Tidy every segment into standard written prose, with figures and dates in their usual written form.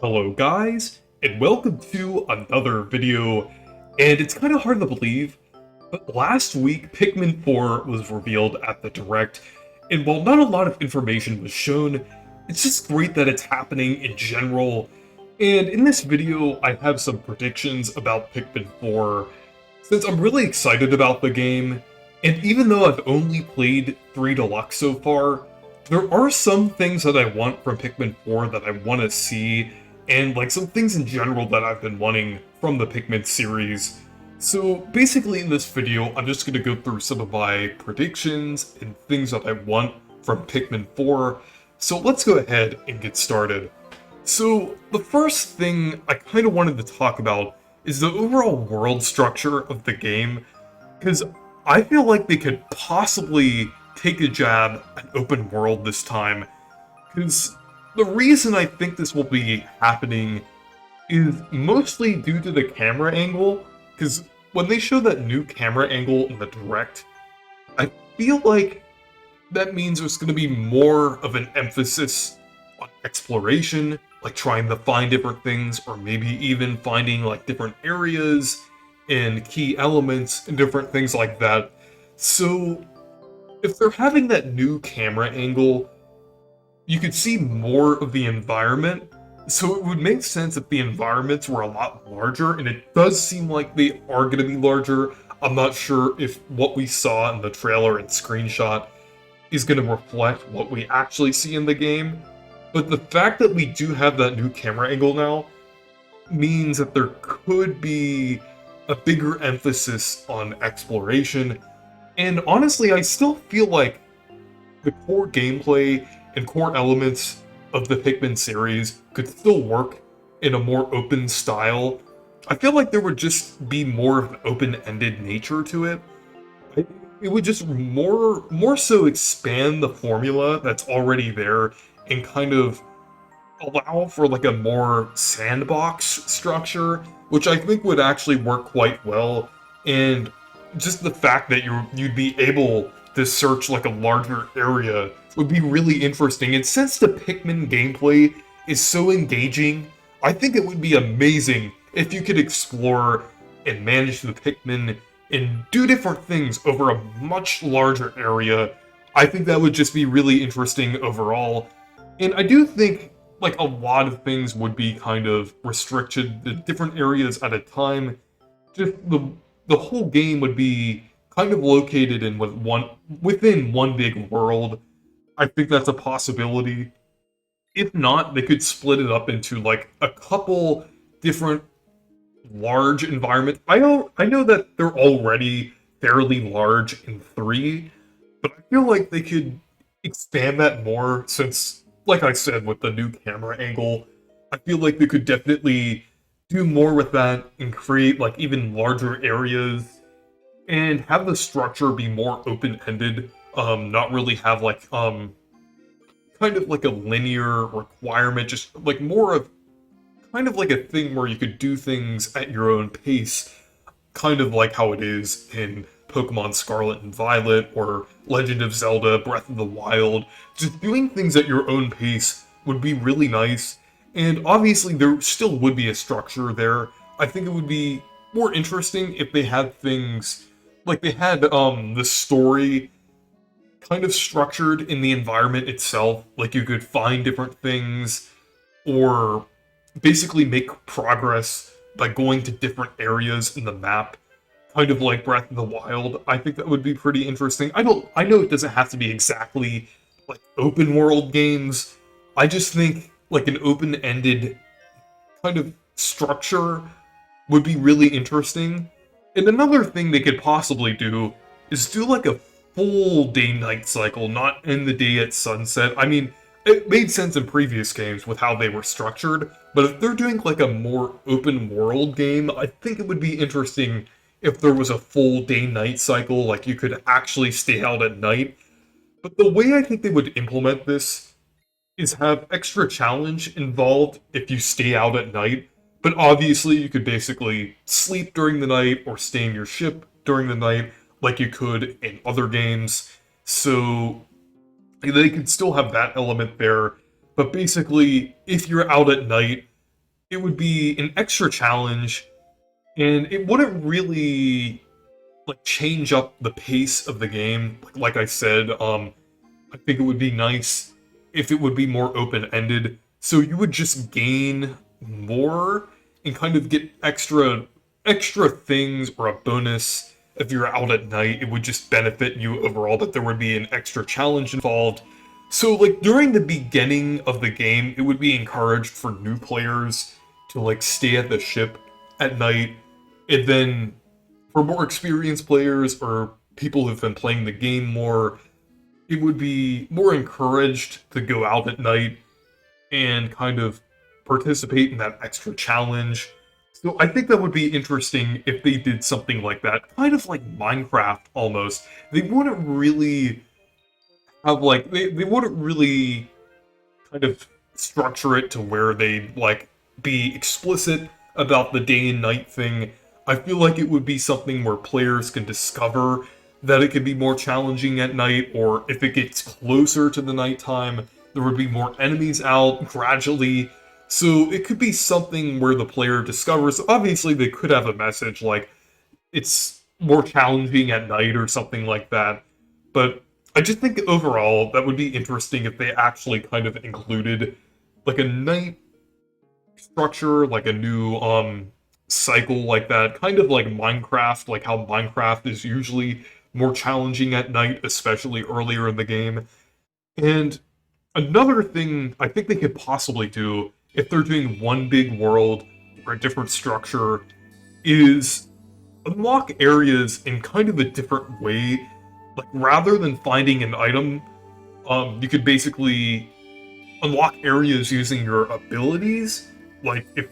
Hello guys, and welcome to another video, and it's kind of hard to believe, but last week Pikmin 4 was revealed at the Direct, and while not a lot of information was shown, it's just great that it's happening in general, and in this video I have some predictions about Pikmin 4, since I'm really excited about the game, and even though I've only played 3 Deluxe so far, there are some things that I want from Pikmin 4 that I want to see, and like some things in general that I've been wanting from the Pikmin series. So basically in this video, I'm just going to go through some of my predictions and things that I want from Pikmin 4. So let's go ahead and get started. So the first thing I kind of wanted to talk about is the overall world structure of the game, because I feel like they could possibly take a jab at open world this time, because the reason I think this will be happening is mostly due to the camera angle, because when they show that new camera angle in the Direct, I feel like that means there's going to be more of an emphasis on exploration, like trying to find different things, or maybe even finding like different areas and key elements and different things like that. So if they're having that new camera angle, you could see more of the environment, so it would make sense if the environments were a lot larger, and it does seem like they are going to be larger. I'm not sure if what we saw in the trailer and screenshot is going to reflect what we actually see in the game, but the fact that we do have that new camera angle now means that there could be a bigger emphasis on exploration, and honestly, I still feel like the core gameplay and core elements of the Pikmin series could still work in a more open style. I feel like there would just be more of an open-ended nature to it. It would just more so expand the formula that's already there and kind of allow for like a more sandbox structure, which I think would actually work quite well. And just the fact that you'd be able to search like a larger area would be really interesting. And since the Pikmin gameplay is so engaging, I think it would be amazing if you could explore and manage the Pikmin and do different things over a much larger area. I think that would just be really interesting overall. And I do think like a lot of things would be kind of restricted to different areas at a time. Just the whole game would be kind of located in within one big world. I think that's a possibility. If not, they could split it up into like a couple different large environments. I know that they're already fairly large in 3, but I feel like they could expand that more since, like I said, with the new camera angle, I feel like they could definitely do more with that and create like even larger areas and have the structure be more open-ended, not really have like kind of like a linear requirement, just like more of kind of like a thing where you could do things at your own pace, kind of like how it is in Pokemon Scarlet and Violet or Legend of Zelda Breath of the Wild. Just doing things at your own pace would be really nice, and obviously there still would be a structure there. I think it would be more interesting if they had things like they had the story kind of structured in the environment itself, like you could find different things or basically make progress by going to different areas in the map, kind of like Breath of the Wild. I think that would be pretty interesting. I know it doesn't have to be exactly like open world games. I just think like an open-ended kind of structure would be really interesting. And another thing they could possibly do is do like a full day-night cycle, not end the day at sunset. I mean, it made sense in previous games with how they were structured, but if they're doing like a more open world game, I think it would be interesting if there was a full day-night cycle, like you could actually stay out at night. But the way I think they would implement this is have extra challenge involved if you stay out at night, but obviously you could basically sleep during the night or stay in your ship during the night like you could in other games. So they could still have that element there, but basically, if you're out at night, it would be an extra challenge, and it wouldn't really like change up the pace of the game. Like I said, I think it would be nice if it would be more open-ended, so you would just gain more and kind of get extra things or a bonus if you're out at night. It would just benefit you overall, but there would be an extra challenge involved. So like during the beginning of the game, it would be encouraged for new players to like stay at the ship at night, and then for more experienced players or people who've been playing the game more, it would be more encouraged to go out at night and kind of participate in that extra challenge. So I think that would be interesting if they did something like that, kind of like Minecraft almost. They wouldn't really have like they wouldn't really kind of structure it to where they like be explicit about the day and night thing. I feel like it would be something where players can discover that it could be more challenging at night, or if it gets closer to the nighttime, there would be more enemies out gradually. So it could be something where the player discovers. Obviously, they could have a message like it's more challenging at night or something like that. But I just think overall that would be interesting if they actually kind of included like a night structure, like a new cycle like that, kind of like Minecraft, like how Minecraft is usually more challenging at night, especially earlier in the game. And another thing I think they could possibly do if they're doing one big world or a different structure is unlock areas in kind of a different way. Like rather than finding an item, you could basically unlock areas using your abilities. Like if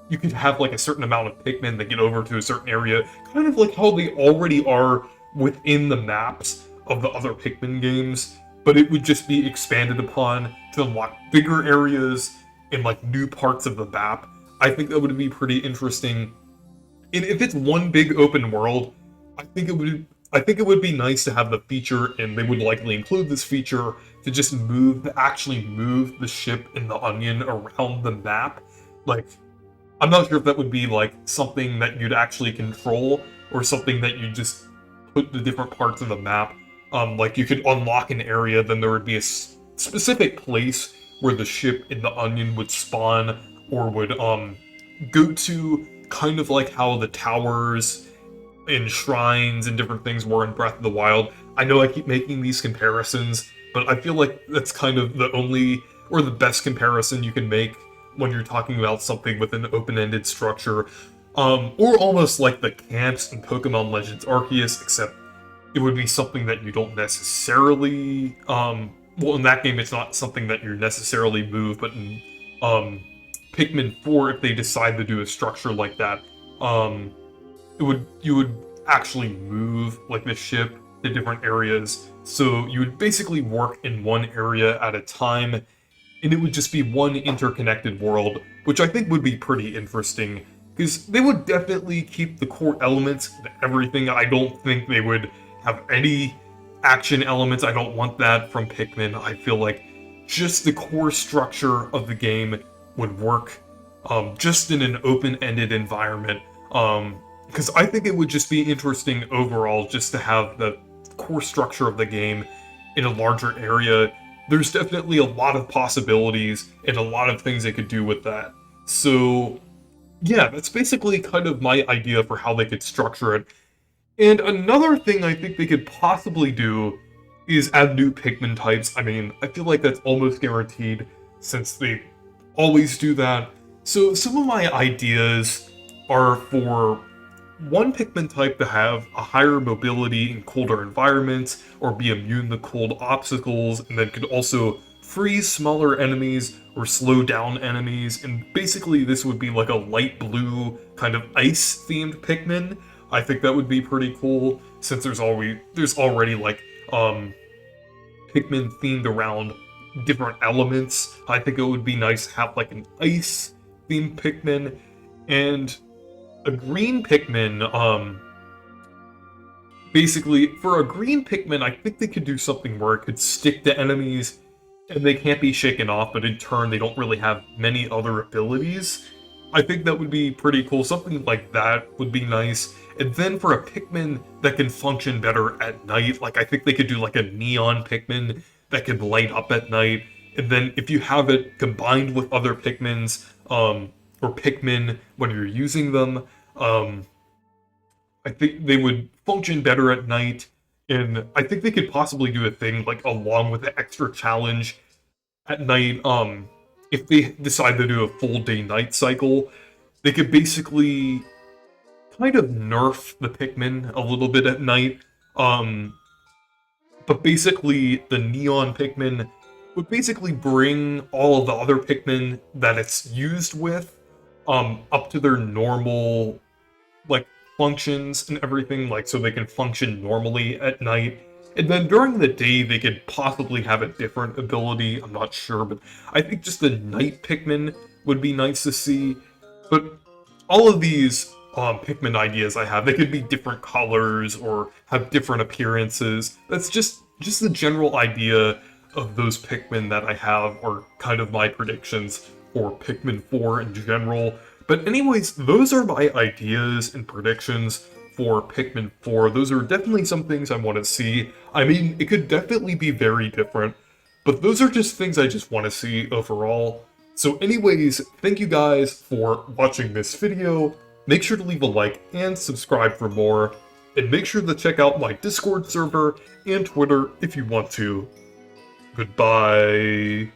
you could have like a certain amount of Pikmin that get over to a certain area, kind of like how they already are within the maps of the other Pikmin games, but it would just be expanded upon to unlock bigger areas in like new parts of the map. I think that would be pretty interesting. And if it's one big open world, I think it would be nice to have the feature, and they would likely include this feature to just actually move the ship and the onion around the map. Like, I'm not sure if that would be like something that you'd actually control or something that you just put the different parts of the map. Like you could unlock an area, then there would be a specific place where the ship and the onion would spawn or would go to, kind of like how the towers and shrines and different things were in Breath of the Wild. I know I keep making these comparisons, but I feel like that's kind of the only or the best comparison you can make when you're talking about something with an open-ended structure. Or almost like the camps in Pokemon Legends Arceus, except it would be something that you don't necessarily well, in that game it's not something that you necessarily move, but in Pikmin 4, if they decide to do a structure like that, you would actually move like the ship to different areas. So you would basically work in one area at a time, and it would just be one interconnected world, which I think would be pretty interesting, because they would definitely keep the core elements and everything. I don't think they would have any action elements. I don't want that from Pikmin. I feel like just the core structure of the game would work just in an open-ended environment. Because I think it would just be interesting overall just to have the core structure of the game in a larger area. There's definitely a lot of possibilities and a lot of things they could do with that. So, yeah, that's basically kind of my idea for how they could structure it. And another thing I think they could possibly do is add new Pikmin types. I mean, I feel like that's almost guaranteed since they always do that. So some of my ideas are for one Pikmin type to have a higher mobility in colder environments, or be immune to cold obstacles, and then could also freeze smaller enemies or slow down enemies. And basically this would be like a light blue kind of ice-themed Pikmin. I think that would be pretty cool, since there's already like Pikmin themed around different elements. I think it would be nice to have like an ice themed Pikmin, and a green Pikmin. Basically, for a green Pikmin, I think they could do something where it could stick to enemies and they can't be shaken off, but in turn they don't really have many other abilities. I think that would be pretty cool. Something like that would be nice. And then for a Pikmin that can function better at night, like I think they could do like a neon Pikmin that can light up at night. And then if you have it combined with other Pikmins, or Pikmin when you're using them, I think they would function better at night. And I think they could possibly do a thing like along with the extra challenge at night. If they decide to do a full day night cycle, they could basically kind of nerf the Pikmin a little bit at night. Um, but basically, the Neon Pikmin would basically bring all of the other Pikmin that it's used with up to their normal like functions and everything, like so they can function normally at night. And then during the day, they could possibly have a different ability. I'm not sure, but I think just the night Pikmin would be nice to see. But all of these Pikmin ideas I have, they could be different colors or have different appearances. That's just the general idea of those Pikmin that I have, or kind of my predictions for Pikmin 4 in general. But anyways, those are my ideas and predictions for Pikmin 4. Those are definitely some things I want to see. I mean, it could definitely be very different, but those are just things I just want to see overall. So anyways, thank you guys for watching this video. Make sure to leave a like and subscribe for more. And make sure to check out my Discord server and Twitter if you want to. Goodbye.